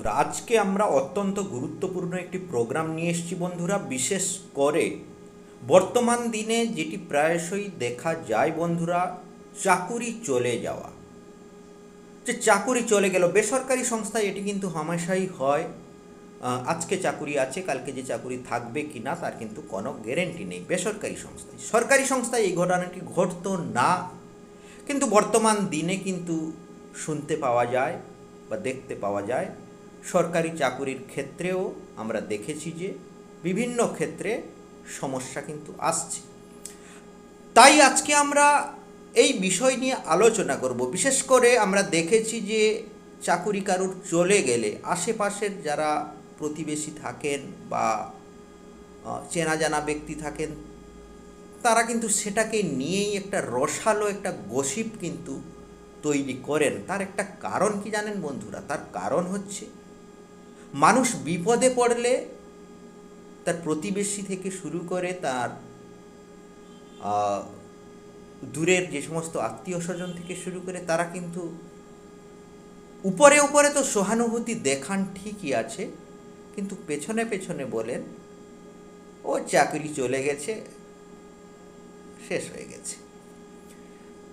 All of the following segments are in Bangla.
বন্ধুরা, আজকে আমরা অত্যন্ত গুরুত্বপূর্ণ একটি প্রোগ্রাম নিয়ে এসেছি বন্ধুরা। বিশেষ করে বর্তমান দিনে যেটি প্রায়শই দেখা যায় বন্ধুরা, চাকুরি চলে যাওয়া। যে চাকুরি চলে গেল বেসরকারি সংস্থায়, এটি কিন্তু হামেশাই হয়। আজকে চাকুরি আছে, কালকে যে চাকুরি থাকবে কি না তার কিন্তু কোনো গ্যারেন্টি নেই বেসরকারি সংস্থায়। সরকারি সংস্থায় এই ঘটনাটি ঘটতো না, কিন্তু বর্তমান দিনে কিন্তু শুনতে পাওয়া যায় বা দেখতে পাওয়া যায়। সরকারি চাকুরির ক্ষেত্রেও আমরা দেখেছি যে বিভিন্ন ক্ষেত্রে সমস্যা কিন্তু আসছে। তাই আজকে আমরা এই বিষয় নিয়ে আলোচনা করব। বিশেষ করে আমরা দেখেছি যে চাকুরি কারুর চলে গেলে আশেপাশের যারা প্রতিবেশী থাকেন বা চেনা জানা ব্যক্তি থাকেন, তারা কিন্তু সেটাকে নিয়েই একটা রসালো একটা গসিপ কিন্তু তৈরি করেন। তার একটা কারণ কি জানেন বন্ধুরা? তার কারণ হচ্ছে, মানুষ বিপদে পড়লে তার প্রতিবেশী থেকে শুরু করে তার দূরের যে সমস্ত আত্মীয় স্বজন থেকে শুরু করে তারা কিন্তু উপরে উপরে তো সহানুভূতি দেখান ঠিকই আছে, কিন্তু পেছনে পেছনে বলেন ও চাকরি চলে গেছে, শেষ হয়ে গেছে।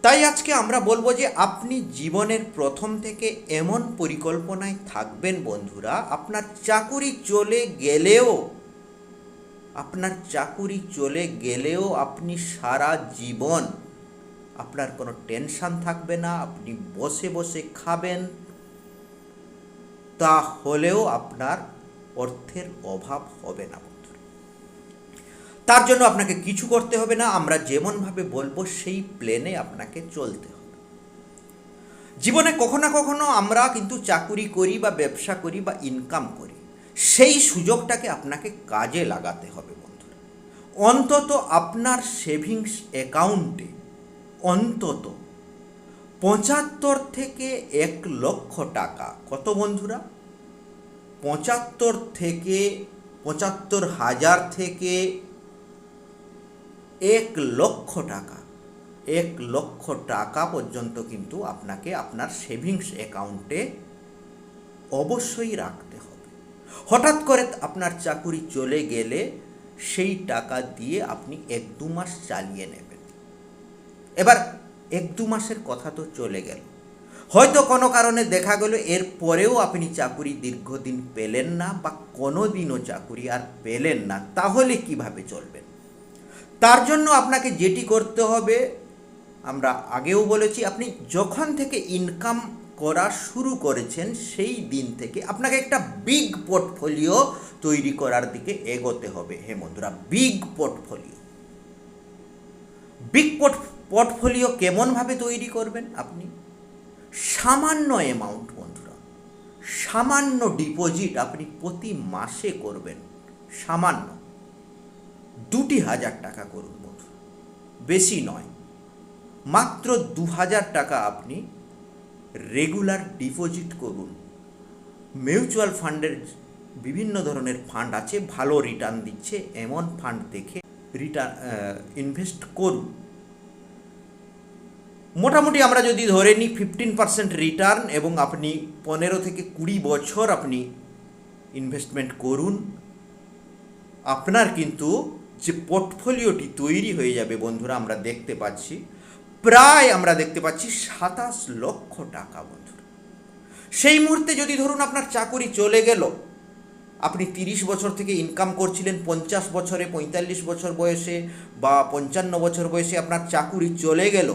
তাই আজকে আমরা বলবো যে আপনি জীবনের প্রথম থেকে এমন পরিকল্পনায় থাকবেন বন্ধুরা, আপনার চাকুরি চলে গেলেও আপনি সারা জীবন আপনার কোনো টেনশন থাকবে না। আপনি বসে বসে খাবেন, তাহলেও আপনার অর্থের অভাব হবে না বন্ধুরা। তার জন্য আপনাকে কিছু করতে হবে না, আমরা যেমনভাবে বলবো সেই প্লেনে আপনাকে চলতে হবে। জীবনে কখনো না কখনো আমরা কিন্তু চাকুরি করি বা ব্যবসা করি বা ইনকাম করি, সেই সুযোগটাকে আপনাকে কাজে লাগাতে হবে বন্ধুরা। অন্তত আপনার সেভিংস অ্যাকাউন্টে অন্তত 75 থেকে 1 লক্ষ টাকা, কত বন্ধুরা? 75,000 থেকে 1 লক্ষ টাকা, 1 লক্ষ টাকা পর্যন্ত কিন্তু আপনাকে আপনার সেভিংস অ্যাকাউন্টে অবশ্যই রাখতে হবে। হঠাৎ করে আপনার চাকুরি চলে গেলে সেই টাকা দিয়ে আপনি 1-2 মাস চালিয়ে নেবেন। এবার 1-2 মাসের কথা তো চলে গেল, হয়তো কোনো কারণে দেখা গেল এর পরেও আপনি চাকুরি দীর্ঘদিন পেলেন না বা কোনো দিনও চাকুরি আর পেলেন না, তাহলে কিভাবে চলবেন? তার জন্য আপনাকে যেটি করতে হবে, আমরা আগেও বলেছি, আপনি যখন থেকে ইনকাম করা শুরু করেছেন সেই দিন থেকে আপনাকে একটা বিগ পোর্টফোলিও তৈরি করার দিকে এগোতে হবে। হে বন্ধুরা, বিগ পোর্টফোলিও কেমনভাবে তৈরি করবেন? আপনি সামান্য অ্যামাউন্ট বন্ধুরা, সামান্য ডিপোজিট আপনি প্রতি মাসে করবেন। সামান্য 2,000 টাকা করুন বন্ধুরা, বেশি নয়, মাত্র 2,000 টাকা আপনি রেগুলার ডিপোজিট করুন। মিউচুয়াল ফান্ডের বিভিন্ন ধরনের ফান্ড আছে, ভালো রিটার্ন দিচ্ছে, এমন ফান্ড দেখে ইনভেস্ট করুন। মোটামুটি আমরা যদি ধরে নিই 15% রিটার্ন, এবং আপনি 15 থেকে 20 বছর আপনি ইনভেস্টমেন্ট করুন, আপনার কিন্তু যে পোর্টফোলিওটি তৈরি হয়ে যাবে বন্ধুরা, আমরা দেখতে পাচ্ছি 27 লক্ষ টাকা বন্ধুরা। সেই মুহূর্তে যদি ধরুন আপনার চাকুরি চলে গেল, আপনি 30 বছর থেকে ইনকাম করছিলেন, 50 বছরে, 45 বছর বয়সে বা 55 বছর বয়সে আপনার চাকুরি চলে গেল,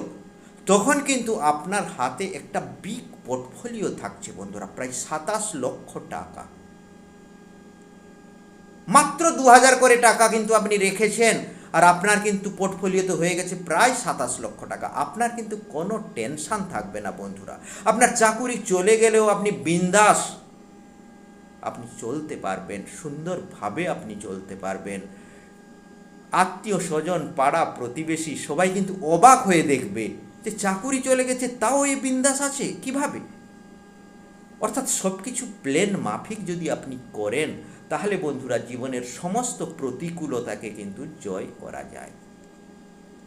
তখন কিন্তু আপনার হাতে একটা বিগ পোর্টফোলিও থাকছে বন্ধুরা, প্রায় 27 লক্ষ টাকা। মাত্র 2,000 করে টাকা কিন্তু আপনি রেখেছেন, আর আপনার কিন্তু পোর্টফোলিওতে হয়ে গেছে প্রায় 27 লক্ষ টাকা। আপনার কিন্তু কোনো টেনশন থাকবে না বন্ধুরা। আপনার চাকুরি চলে গেলেও আপনি বিন্দাস আপনি চলতে পারবেন, সুন্দরভাবে আপনি চলতে পারবেন। আত্মীয় স্বজন, পাড়া প্রতিবেশী সবাই কিন্তু অবাক হয়ে দেখবে যে চাকুরি চলে গেছে তাও এই বিন্দাস আছে কিভাবে। অর্থাৎ সব কিছু প্ল্যান মাফিক যদি আপনি করেন, তাহলে বন্ধুরা জীবনের সমস্ত প্রতিকূলতাকে কিন্তু জয় করা যায়।